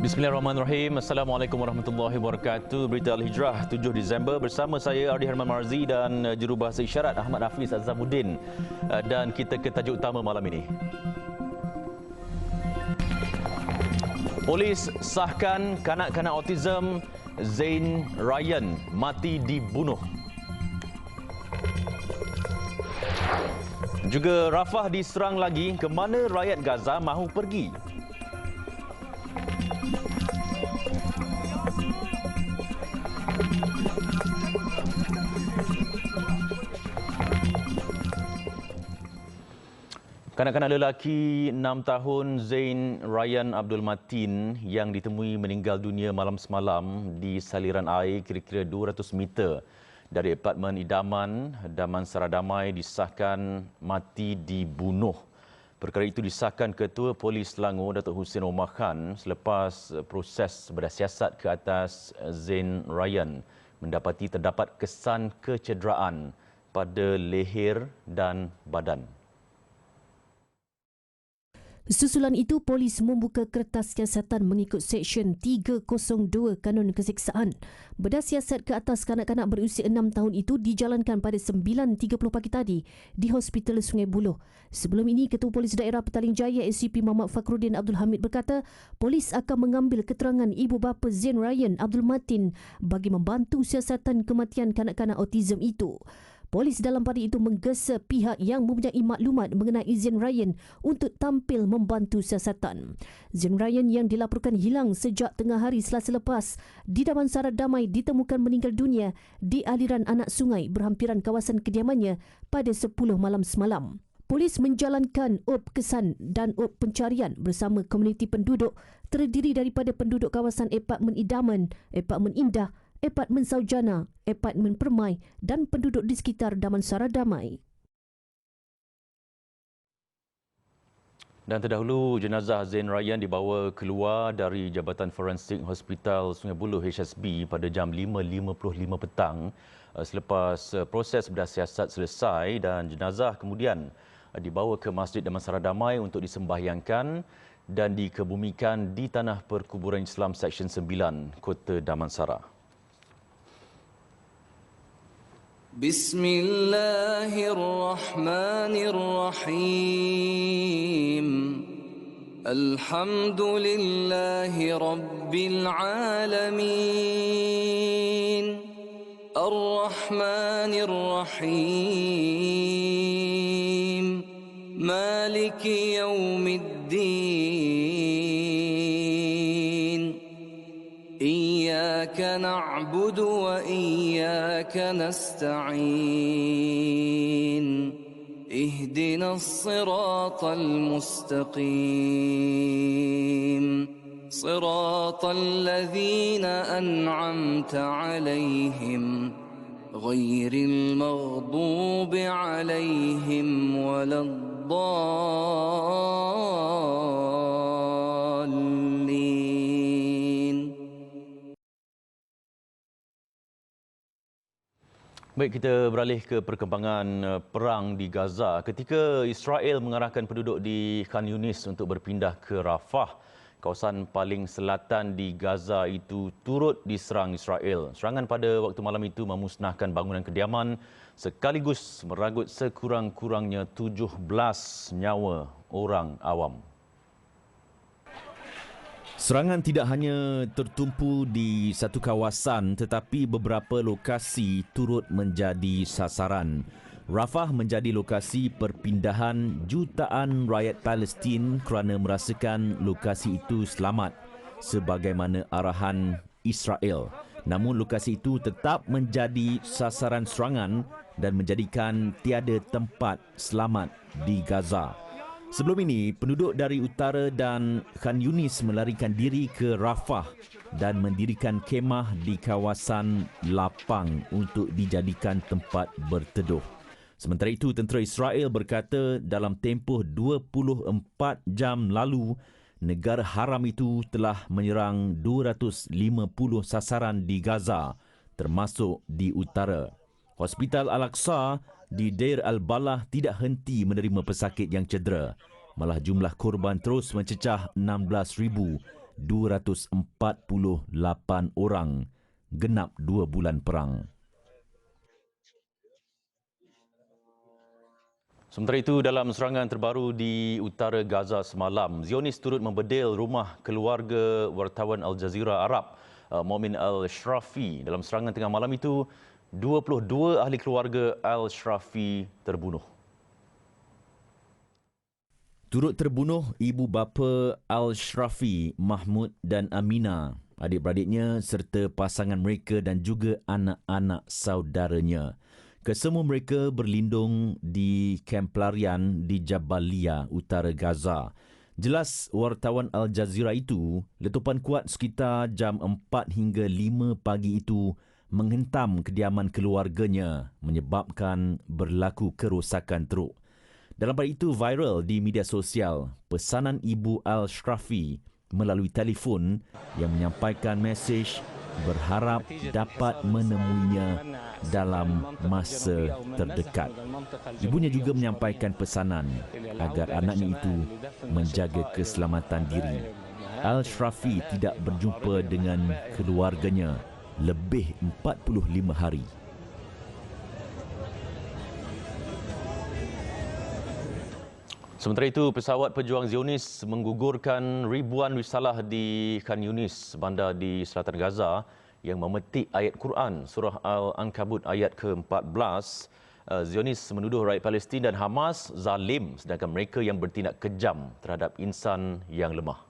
Bismillahirrahmanirrahim. Assalamualaikum warahmatullahi wabarakatuh. Berita Al-Hijrah 7 Disember bersama saya Ardi Herman Marzi dan jurubahasa isyarat Ahmad Hafiz Azamuddin. Dan kita ke tajuk utama malam ini. Polis sahkan kanak-kanak autism Zain Ryan mati dibunuh. Juga Rafah diserang lagi, ke mana rakyat Gaza mahu pergi? Kanak-kanak lelaki 6 tahun Zain Ryan Abdul Matin yang ditemui meninggal dunia malam semalam di saliran air kira-kira 200 meter dari apartmen idaman Damansara Damai disahkan mati dibunuh. Perkara itu disahkan Ketua Polis Selangor Datuk Hussein Omar Khan selepas proses bersiasat ke atas Zain Ryan mendapati terdapat kesan kecederaan pada leher dan badan. Susulan itu, polis membuka kertas siasatan mengikut Seksyen 302 Kanun Keseksaan. Bedah siasat ke atas kanak-kanak berusia 6 tahun itu dijalankan pada 9.30 pagi tadi di Hospital Sungai Buloh. Sebelum ini, Ketua Polis Daerah Petaling Jaya SCP Muhammad Fakhruddin Abdul Hamid berkata, polis akan mengambil keterangan ibu bapa Zain Ryan Abdul Matin bagi membantu siasatan kematian kanak-kanak autism itu. Polis dalam pada itu menggesa pihak yang mempunyai maklumat mengenai Zain Ryan untuk tampil membantu siasatan. Zain Ryan yang dilaporkan hilang sejak tengah hari Selasa lepas di Damansara Damai ditemukan meninggal dunia di aliran anak sungai berhampiran kawasan kediamannya pada 10 malam semalam. Polis menjalankan op kesan dan op pencarian bersama komuniti penduduk terdiri daripada penduduk kawasan apartmen idaman, apartmen indah, apartmen Saujana, apartmen Permai dan penduduk di sekitar Damansara Damai. Dan terdahulu, jenazah Zain Ryan dibawa keluar dari Jabatan Forensik Hospital Sungai Buloh HSB pada jam 5.55 petang selepas proses bedah siasat selesai dan jenazah kemudian dibawa ke Masjid Damansara Damai untuk disembahyangkan dan dikebumikan di Tanah Perkuburan Islam Seksyen 9, Kota Damansara. Bismillahirrahmanirrahim. Alhamdulillahi Rabbil Alamin. Ar-Rahmanirrahim. Maliki Yawmiddin. Iyyaka na'budu wa iyyaka nasta'in. Ihdinas siratal mustaqim. Siratal ladzina an'amta 'alaihim ghairil maghdubi 'alaihim waladdallin. Baik, kita beralih ke perkembangan perang di Gaza. Ketika Israel mengarahkan penduduk di Khan Yunis untuk berpindah ke Rafah, kawasan paling selatan di Gaza itu turut diserang Israel. Serangan pada waktu malam itu memusnahkan bangunan kediaman sekaligus meragut sekurang-kurangnya 17 nyawa orang awam. Serangan tidak hanya tertumpu di satu kawasan tetapi beberapa lokasi turut menjadi sasaran. Rafah menjadi lokasi perpindahan jutaan rakyat Palestin kerana merasakan lokasi itu selamat sebagaimana arahan Israel. Namun lokasi itu tetap menjadi sasaran serangan dan menjadikan tiada tempat selamat di Gaza. Sebelum ini, penduduk dari utara dan Khan Yunis melarikan diri ke Rafah dan mendirikan kemah di kawasan lapang untuk dijadikan tempat berteduh. Sementara itu, tentera Israel berkata dalam tempoh 24 jam lalu, negara haram itu telah menyerang 250 sasaran di Gaza termasuk di utara. Hospital Al-Aqsa di Deir al-Balah tidak henti menerima pesakit yang cedera. Malah jumlah korban terus mencecah 16,248 orang genap 2 bulan perang. Sementara itu, dalam serangan terbaru di utara Gaza semalam, Zionis turut membedil rumah keluarga wartawan Al Jazeera Arab, Momin Al-Shrafi. Dalam serangan tengah malam itu, 22 ahli keluarga Al-Shrafi terbunuh. Turut terbunuh ibu bapa Al-Shrafi, Mahmud dan Amina, adik-beradiknya serta pasangan mereka dan juga anak-anak saudaranya. Kesemua mereka berlindung di kamp pelarian di Jabalia, utara Gaza. Jelas wartawan Al Jazeera itu, letupan kuat sekitar jam 4 hingga 5 pagi itu menghentam kediaman keluarganya, menyebabkan berlaku kerosakan teruk. Dalam pada itu viral di media sosial pesanan ibu Al-Shrafi melalui telefon yang menyampaikan mesej berharap dapat menemuinya dalam masa terdekat. Ibunya juga menyampaikan pesanan agar anaknya itu menjaga keselamatan diri. Al-Shrafi tidak berjumpa dengan keluarganya lebih 45 hari. Sementara itu, pesawat pejuang Zionis menggugurkan ribuan risalah di Khan Yunis, bandar di selatan Gaza yang memetik ayat Quran, surah Al-Ankabut ayat ke-14. Zionis menuduh rakyat Palestin dan Hamas zalim, sedangkan mereka yang bertindak kejam terhadap insan yang lemah.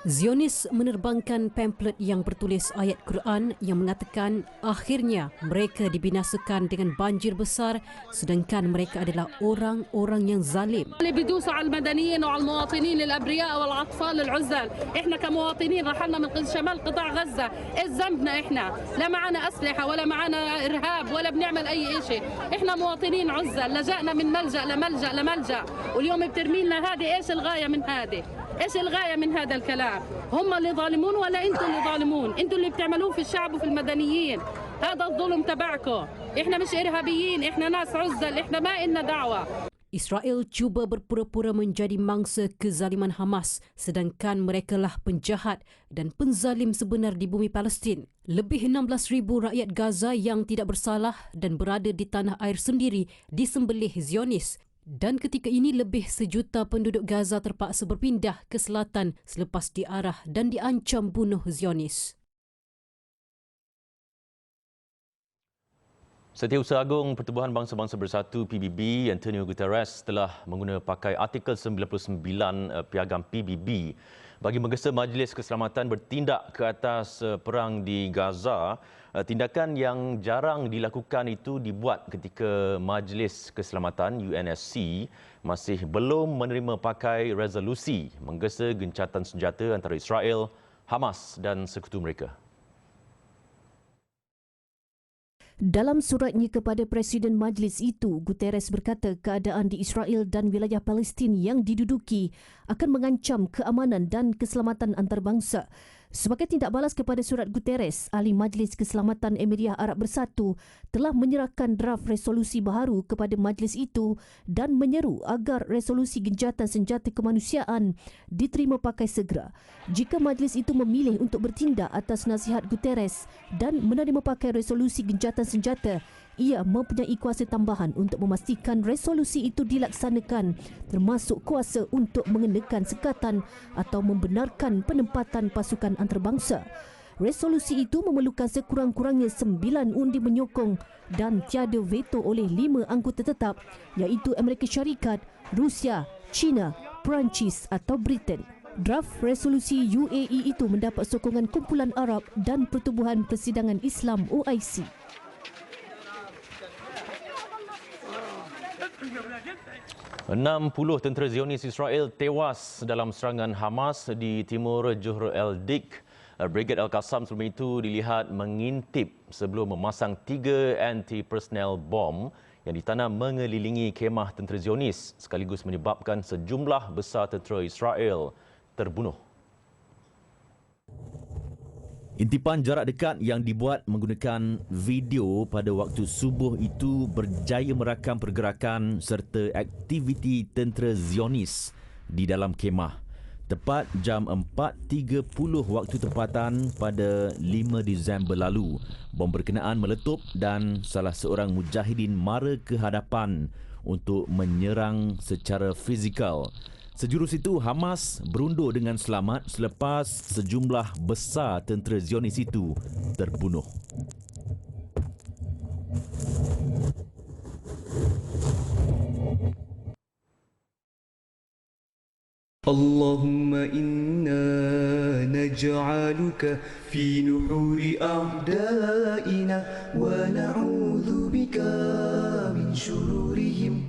Zionis menerbangkan pamflet yang bertulis ayat Quran yang mengatakan akhirnya mereka dibinasakan dengan banjir besar sedangkan mereka adalah orang-orang yang zalim. اللي بيدوسوا على المدنيين وعلى المواطنين الابرياء والاطفال العزل، احنا كمواطنين رحلنا من شمال قطاع غزه، ايش ذنبنا احنا؟ لا معنا اسلحه ولا معنا ارهاب ولا بنعمل اي شيء، احنا مواطنين عزل لجأنا من ملجأ لملجأ لملجأ، واليوم بترمي لنا هذه، ايش الغايه من هذه؟ ايش الغايه من هذا الكلام؟ هم اللي ظالمون ولا انتم اللي ظالمون؟ انتم اللي بتعملوه في الشعب وفي المدنيين، هذا الظلم تبعكم، احنا مش ارهابيين، احنا ناس عزل، احنا ما إلنا دعوه. Israel cuba berpura-pura menjadi mangsa kezaliman Hamas sedangkan merekalah penjahat dan penzalim sebenar di bumi Palestin. Lebih 16,000 rakyat Gaza yang tidak bersalah dan berada di tanah air sendiri disembelih Zionis. Dan ketika ini lebih 1 juta penduduk Gaza terpaksa berpindah ke selatan selepas diarah dan diancam bunuh Zionis. Setiausaha Agung Pertubuhan Bangsa-Bangsa Bersatu PBB Antonio Guterres telah mengguna pakai artikel 99 Piagam PBB bagi menggesa Majlis Keselamatan bertindak ke atas perang di Gaza. Tindakan yang jarang dilakukan itu dibuat ketika Majlis Keselamatan UNSC masih belum menerima pakai resolusi menggesa gencatan senjata antara Israel, Hamas dan sekutu mereka. Dalam suratnya kepada Presiden Majlis itu, Guterres berkata keadaan di Israel dan wilayah Palestin yang diduduki akan mengancam keamanan dan keselamatan antarabangsa. Sebagai tindak balas kepada surat Guterres, Ahli Majlis Keselamatan Emiria Arab Bersatu telah menyerahkan draft resolusi baharu kepada majlis itu dan menyeru agar resolusi gencatan senjata kemanusiaan diterima pakai segera. Jika majlis itu memilih untuk bertindak atas nasihat Guterres dan menerima pakai resolusi gencatan senjata, ia mempunyai kuasa tambahan untuk memastikan resolusi itu dilaksanakan, termasuk kuasa untuk mengenakan sekatan atau membenarkan penempatan pasukan antarabangsa. Resolusi itu memerlukan sekurang-kurangnya 9 undi menyokong dan tiada veto oleh 5 anggota tetap iaitu Amerika Syarikat, Rusia, China, Perancis atau Britain. Draft resolusi UAE itu mendapat sokongan Kumpulan Arab dan Pertubuhan Persidangan Islam OIC. 60 tentera Zionis Israel tewas dalam serangan Hamas di timur Juhr el-Dik. Brigade Al-Qassam sebelum itu dilihat mengintip sebelum memasang 3 anti-personnel bom yang ditanam mengelilingi kemah tentera Zionis sekaligus menyebabkan sejumlah besar tentera Israel terbunuh. Intipan jarak dekat yang dibuat menggunakan video pada waktu subuh itu berjaya merakam pergerakan serta aktiviti tentera Zionis di dalam kemah. Tepat jam 4.30 waktu tempatan pada 5 Disember lalu, bom berkenaan meletup dan salah seorang mujahidin mara ke hadapan untuk menyerang secara fizikal. Sejurus itu, Hamas berundur dengan selamat selepas sejumlah besar tentera Zionis itu terbunuh. Allahumma inna naj'aluka fi nuhuri a'da'ina wa na'udzu bika min shururihim.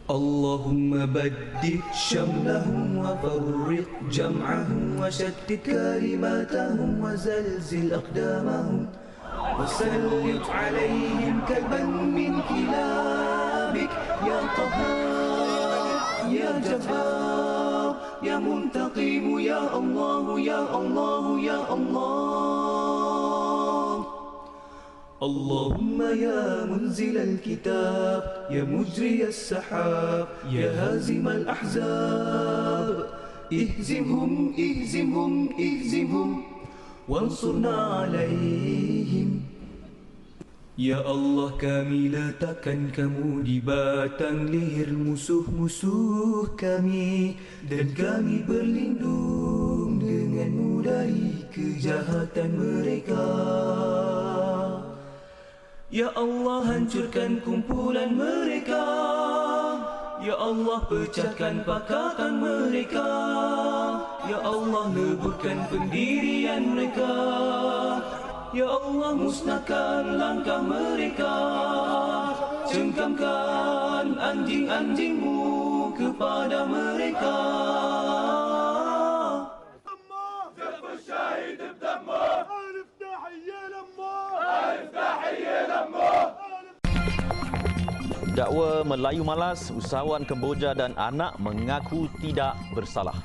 اللهم بدد شملهم وفرق جمعهم وشتت كلماتهم وزلزل أقدامهم وسلط عليهم كلبا من كلابك يا قهار يا جبار يا منتقم يا الله يا الله يا الله. اللهم يا منزل الكتاب يا مجري السحاب يا هازم الأحزاب اهزمهم اهزمهم اهزمهم وانصرنا عليهم. Ya Allah, kami letakkan kamu di batang leher musuh-musuh kami, dan kami berlindung denganmu dari kejahatan mereka. Ya Allah, hancurkan kumpulan mereka. Ya Allah, pecahkan pakatan mereka. Ya Allah, leburkan pendirian mereka. Ya Allah, musnahkan langkah mereka. Cengkamkan anjing-anjingmu kepada mereka. Dakwa Melayu malas, usahawan Kemboja dan anak mengaku tidak bersalah.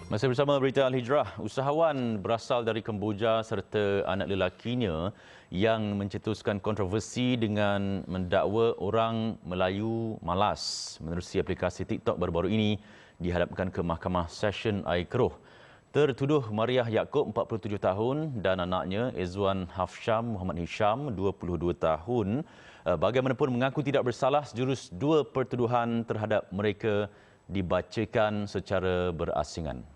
Masih bersama Berita Al-Hijrah, usahawan berasal dari Kemboja serta anak lelakinya yang mencetuskan kontroversi dengan mendakwa orang Melayu malas menerusi aplikasi TikTok baru-baru ini dihadapkan ke Mahkamah Session Air Keroh. Tertuduh Mariah Yaakob, 47 tahun dan anaknya Ezwan Hafsham Muhammad Hisham, 22 tahun, bagaimanapun mengaku tidak bersalah sejurus dua pertuduhan terhadap mereka dibacakan secara berasingan.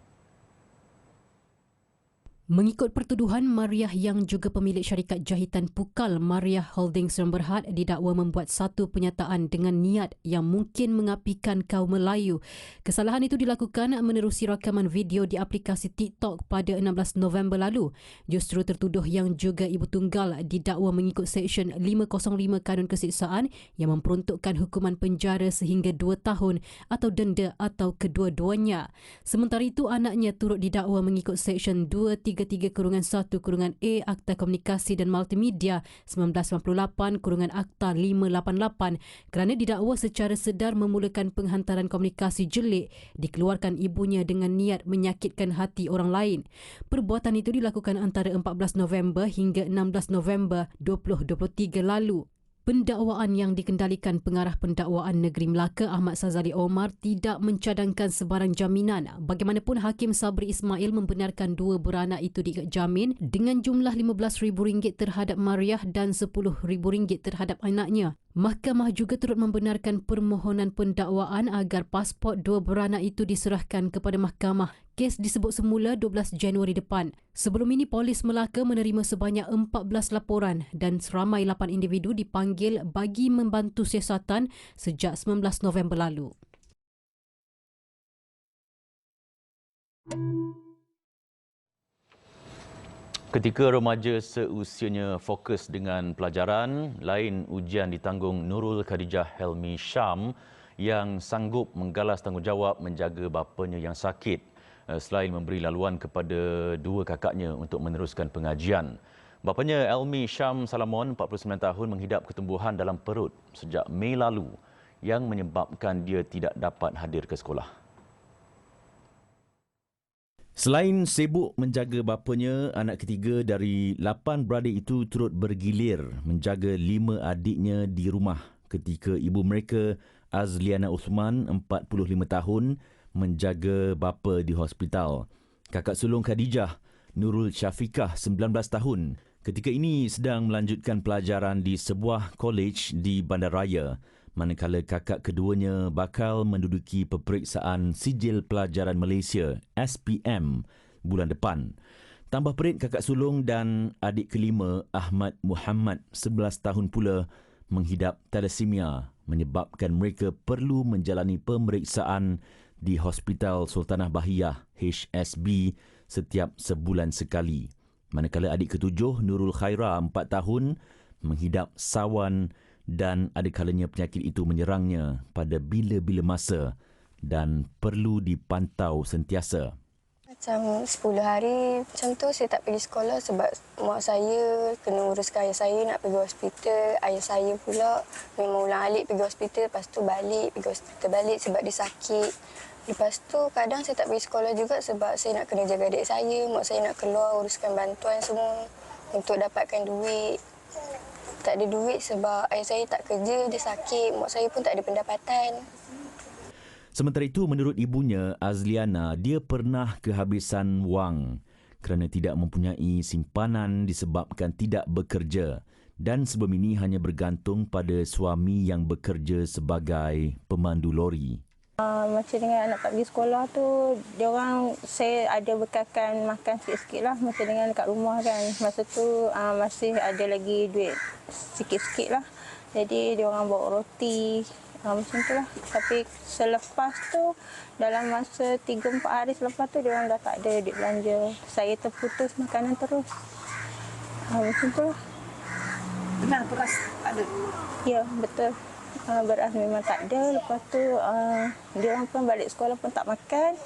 Mengikut pertuduhan, Mariah yang juga pemilik syarikat jahitan Pukal Mariah Holdings yang berhad didakwa membuat satu penyataan dengan niat yang mungkin mengapikan kaum Melayu. Kesalahan itu dilakukan menerusi rakaman video di aplikasi TikTok pada 16 November lalu. Justru tertuduh yang juga ibu tunggal didakwa mengikut Seksyen 505 Kanun Keseksaan yang memperuntukkan hukuman penjara sehingga 2 tahun atau denda atau kedua-duanya. Sementara itu, anaknya turut didakwa mengikut Seksyen 233-1-A Akta Komunikasi dan Multimedia 1998-Akta 588 kerana didakwa secara sedar memulakan penghantaran komunikasi jelik dikeluarkan ibunya dengan niat menyakitkan hati orang lain. Perbuatan itu dilakukan antara 14 November hingga 16 November 2023 lalu. Pendakwaan yang dikendalikan Pengarah Pendakwaan Negeri Melaka Ahmad Sazali Omar tidak mencadangkan sebarang jaminan. Bagaimanapun, Hakim Sabri Ismail membenarkan dua beranak itu diikat jamin dengan jumlah RM15,000 terhadap Mariah dan RM10,000 terhadap anaknya. Mahkamah juga turut membenarkan permohonan pendakwaan agar pasport dua beranak itu diserahkan kepada mahkamah. Kes disebut semula 12 Januari depan. Sebelum ini, Polis Melaka menerima sebanyak 14 laporan dan seramai 8 individu dipanggil bagi membantu siasatan sejak 19 November lalu. Ketika remaja seusianya fokus dengan pelajaran, lain ujian ditanggung Nurul Khadijah Helmi Syam yang sanggup menggalas tanggungjawab menjaga bapanya yang sakit selain memberi laluan kepada dua kakaknya untuk meneruskan pengajian. Bapanya Elmi Syam Salamon, 49 tahun, menghidap ketumbuhan dalam perut sejak Mei lalu yang menyebabkan dia tidak dapat hadir ke sekolah. Selain sibuk menjaga bapanya, anak ketiga dari 8 beradik itu turut bergilir menjaga 5 adiknya di rumah ketika ibu mereka, Azliana Uthman, 45 tahun, menjaga bapa di hospital. Kakak sulung Khadijah, Nurul Syafiqah, 19 tahun, ketika ini sedang melanjutkan pelajaran di sebuah kolej di Bandaraya, manakala kakak keduanya bakal menduduki peperiksaan Sijil Pelajaran Malaysia SPM bulan depan. Tambah perit, kakak sulung dan adik kelima Ahmad Muhammad, 11 tahun pula, menghidap thalassemia menyebabkan mereka perlu menjalani pemeriksaan di Hospital Sultanah Bahiyah HSB setiap sebulan sekali. Manakala adik ketujuh Nurul Khaira, 4 tahun, menghidap sawan dan ada kalanya penyakit itu menyerangnya pada bila-bila masa dan perlu dipantau sentiasa. Macam 10 hari macam tu saya tak pergi sekolah sebab mak saya kena uruskan ayah saya nak pergi hospital. Ayah saya pula memang ulang-alik pergi hospital, lepas tu balik, pergi hospital balik sebab dia sakit. Lepas tu kadang saya tak pergi sekolah juga sebab saya nak kena jaga adik saya, mak saya nak keluar uruskan bantuan semua untuk dapatkan duit. Tak ada duit sebab ayah saya tak kerja, dia sakit, mak saya pun tak ada pendapatan. Sementara itu, menurut ibunya, Azliana, dia pernah kehabisan wang kerana tidak mempunyai simpanan disebabkan tidak bekerja dan sebelum ini hanya bergantung pada suami yang bekerja sebagai pemandu lori. Macam dengan anak tak pergi sekolah tu, saya ada bekalkan makan sikit-sikit lah macam dengan kat rumah kan. Masa tu masih ada lagi duit sikit-sikit lah. Jadi diorang bawa roti, macam tu lah. Tapi selepas tu, dalam masa 3-4 hari selepas tu, diorang dah tak ada duit belanja. Saya terputus makanan terus. Macam tu lah. Benar, beras tak ada? Ya, betul. Beras memang tak ada. Lepas tu, diorang pun balik sekolah pun tak makan.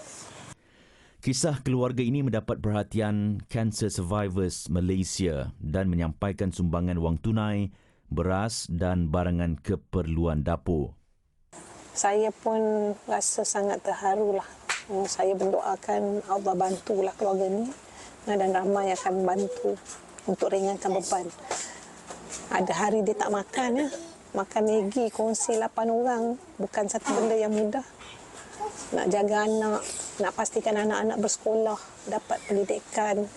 Kisah keluarga ini mendapat perhatian Cancer Survivors Malaysia dan menyampaikan sumbangan wang tunai, beras dan barangan keperluan dapur. Saya pun rasa sangat terharu lah. Saya berdoakan Allah bantulah keluarga ni dan ramai akan membantu untuk ringankan beban. Ada hari dia tak makan ya. Makan Maggi, kongsi 8 orang. Bukan satu benda yang mudah. Nak jaga anak, nak pastikan anak-anak bersekolah, dapat pendidikan.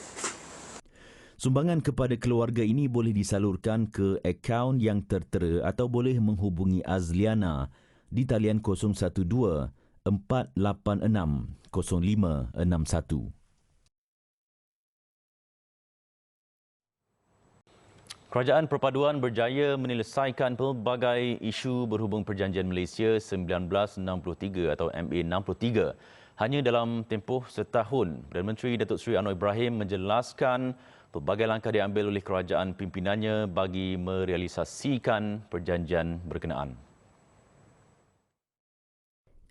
Sumbangan kepada keluarga ini boleh disalurkan ke akaun yang tertera atau boleh menghubungi Azliana di talian 012 486 0561. Kerajaan Perpaduan berjaya menyelesaikan pelbagai isu berhubung Perjanjian Malaysia 1963 atau MA 63 hanya dalam tempoh setahun. Perdana Menteri Datuk Seri Anwar Ibrahim menjelaskan pelbagai langkah diambil oleh kerajaan pimpinannya bagi merealisasikan perjanjian berkenaan.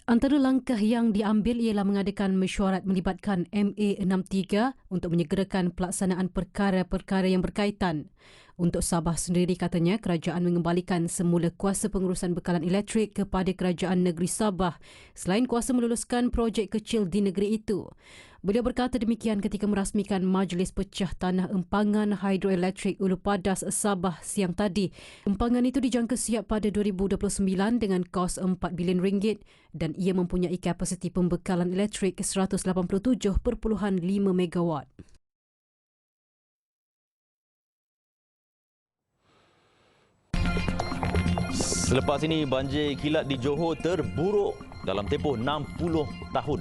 Antara langkah yang diambil ialah mengadakan mesyuarat melibatkan MA 63 untuk menyegerakan pelaksanaan perkara-perkara yang berkaitan. Untuk Sabah sendiri, katanya kerajaan mengembalikan semula kuasa pengurusan bekalan elektrik kepada Kerajaan Negeri Sabah selain kuasa meluluskan projek kecil di negeri itu. Beliau berkata demikian ketika merasmikan Majlis Pecah Tanah Empangan Hidroelektrik Ulu Padas Sabah siang tadi. Empangan itu dijangka siap pada 2029 dengan kos RM4 bilion dan ia mempunyai kapasiti pembekalan elektrik 187.5 megawatt. Selepas ini, banjir kilat di Johor terburuk dalam tempoh 60 tahun.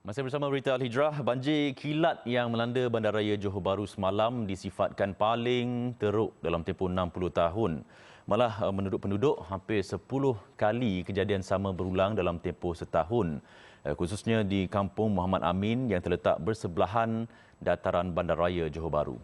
Masih bersama Berita Al-Hijrah, banjir kilat yang melanda Bandaraya Johor Bahru semalam disifatkan paling teruk dalam tempoh 60 tahun. Malah menurut penduduk, hampir 10 kali kejadian sama berulang dalam tempoh setahun. Khususnya di Kampung Muhammad Amin yang terletak bersebelahan dataran Bandaraya Johor Bahru.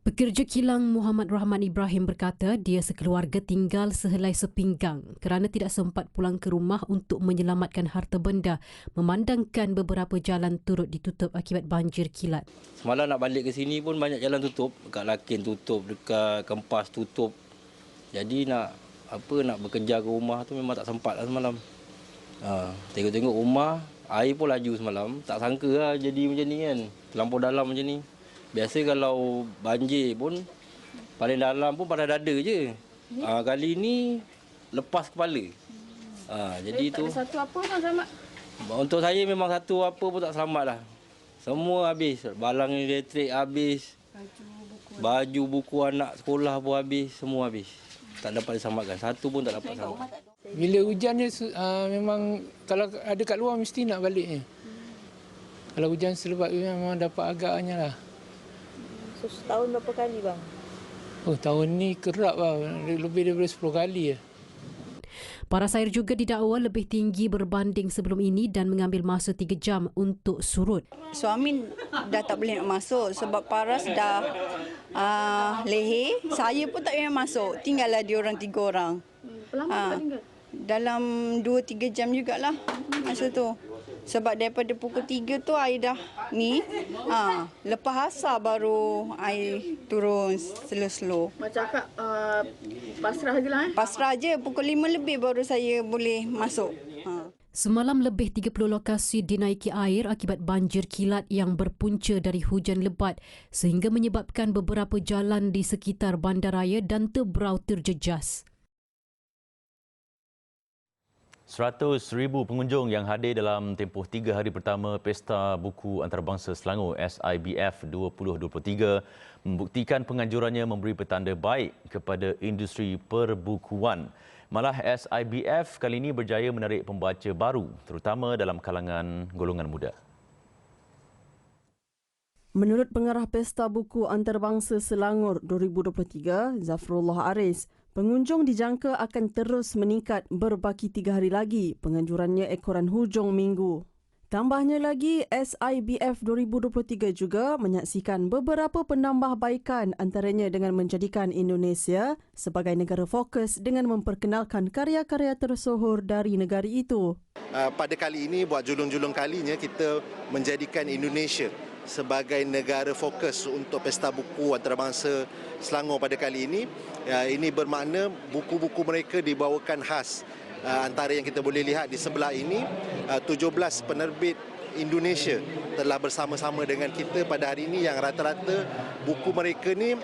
Pekerja kilang Muhammad Rahman Ibrahim berkata dia sekeluarga tinggal sehelai sepinggang kerana tidak sempat pulang ke rumah untuk menyelamatkan harta benda memandangkan beberapa jalan turut ditutup akibat banjir kilat. Semalam nak balik ke sini pun banyak jalan tutup, dekat Lakin tutup, dekat Kempas tutup. Jadi nak bekerja ke rumah tu memang tak sempat lah semalam. Tengok-tengok rumah, air pun laju semalam. Tak sangka lah jadi macam ni kan, terlampau dalam macam ni. Biasa kalau banjir pun paling dalam pun pada dada je. Kali ni lepas kepala. Jadi tu. Tak ada satu apa pun selamat. Untuk saya memang satu apa pun tak selamat lah. Semua habis. Balang elektrik habis. Baju buku anak sekolah pun habis. Semua habis. Tak dapat diselamatkan. Satu pun tak dapat selamat. Bila hujan ni memang kalau ada kat luar mesti nak balik ni. Kalau hujan selebat memang dapat agaknya lah. So, setahun berapa kali bang? Tahun ni kerap lah. Lebih daripada 10 kali lah. Paras air juga didakwa lebih tinggi berbanding sebelum ini dan mengambil masa 3 jam untuk surut. Suami dah tak boleh nak masuk sebab paras dah leher. Saya pun tak boleh masuk. Tinggallah dia orang 3 orang. Lama tinggal? Dalam 2-3 jam jugalah masa tu. Sebab daripada pukul 3 tu air dah ni. Lepas asar baru air turun slow-slow. Macam akak pasrah je lah Pasrah je. Pukul 5 lebih baru saya boleh masuk. Semalam lebih 30 lokasi dinaiki air akibat banjir kilat yang berpunca dari hujan lebat sehingga menyebabkan beberapa jalan di sekitar bandaraya dan Tebrau terjejas. 100,000 pengunjung yang hadir dalam tempoh 3 hari pertama Pesta Buku Antarabangsa Selangor SIBF 2023 membuktikan penganjurannya memberi petanda baik kepada industri perbukuan. Malah SIBF kali ini berjaya menarik pembaca baru terutama dalam kalangan golongan muda. Menurut Pengarah Pesta Buku Antarabangsa Selangor 2023, Zafrullah Aris, pengunjung dijangka akan terus meningkat berbaki 3 hari lagi penganjurannya ekoran hujung minggu. Tambahnya lagi, SIBF 2023 juga menyaksikan beberapa penambahbaikan antaranya dengan menjadikan Indonesia sebagai negara fokus dengan memperkenalkan karya-karya tersohor dari negara itu. Pada kali ini, buat julung-julung kalinya, kita menjadikan Indonesia sebagai negara fokus untuk Pesta Buku Antarabangsa Selangor pada kali ini. Ini bermakna buku-buku mereka dibawakan khas. Antara yang kita boleh lihat di sebelah ini, 17 penerbit Indonesia telah bersama-sama dengan kita pada hari ini yang rata-rata buku mereka ni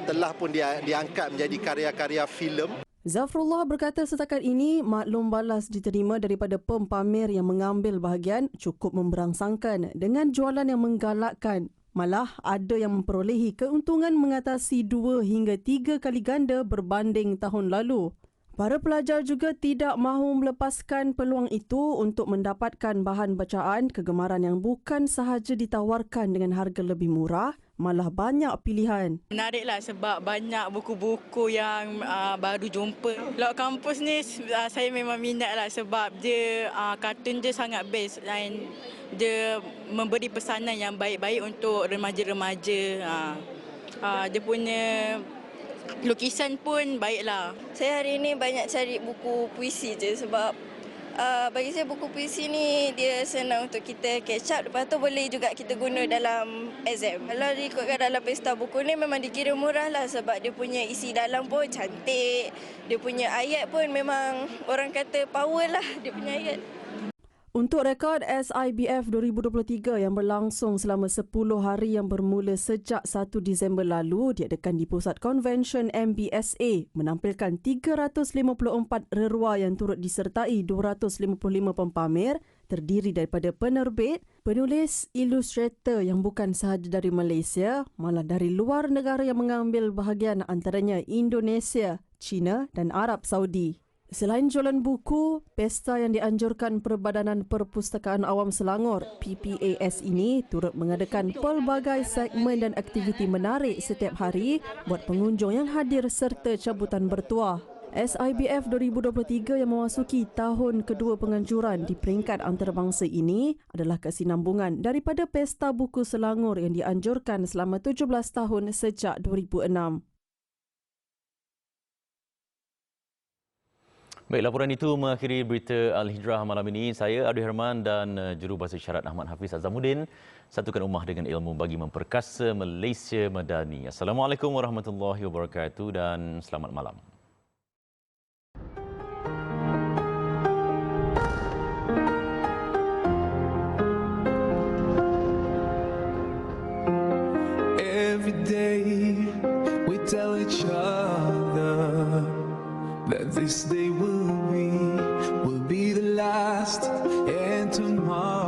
telah pun diangkat menjadi karya-karya filem. Zafrullah berkata setakat ini maklum balas diterima daripada pempamer yang mengambil bahagian cukup memberangsangkan dengan jualan yang menggalakkan. Malah ada yang memperolehi keuntungan mengatasi 2 hingga 3 kali ganda berbanding tahun lalu. Para pelajar juga tidak mahu melepaskan peluang itu untuk mendapatkan bahan bacaan kegemaran yang bukan sahaja ditawarkan dengan harga lebih murah, malah banyak pilihan. Menariklah sebab banyak buku-buku yang baru jumpa. Lok kampus ni saya memang minat lah sebab dia kartun dia sangat best dan dia memberi pesanan yang baik-baik untuk remaja-remaja. Dia punya lukisan pun baiklah. Saya hari ini banyak cari buku puisi je sebab bagi saya buku puisi ni dia senang untuk kita catch up. Lepas tu boleh juga kita guna dalam exam. Kalau diikutkan dalam pesta buku ni memang dikira murah lah sebab dia punya isi dalam pun cantik. Dia punya ayat pun memang orang kata power lah dia punya ayat. Untuk rekod SIBF 2023 yang berlangsung selama 10 hari yang bermula sejak 1 Disember lalu diadakan di Pusat Konvensyen MBSA menampilkan 354 rerua yang turut disertai 255 pempamer terdiri daripada penerbit, penulis, ilustrator yang bukan sahaja dari Malaysia malah dari luar negara yang mengambil bahagian antaranya Indonesia, China dan Arab Saudi. Selain jualan buku, pesta yang dianjurkan Perbadanan Perpustakaan Awam Selangor PPAS ini turut mengadakan pelbagai segmen dan aktiviti menarik setiap hari buat pengunjung yang hadir serta cabutan bertuah. SIBF 2023 yang memasuki tahun kedua penganjuran di peringkat antarabangsa ini adalah kesinambungan daripada Pesta Buku Selangor yang dianjurkan selama 17 tahun sejak 2006. Baik, laporan itu mengakhiri berita Al-Hijrah malam ini. Saya Adi Herman dan Jurubahasa Isyarat Ahmad Hafiz Azamuddin. Satukan ummah dengan ilmu bagi memperkasa Malaysia Madani. Assalamualaikum warahmatullahi wabarakatuh dan selamat malam. Every day we tell each other that this day will be the last, and tomorrow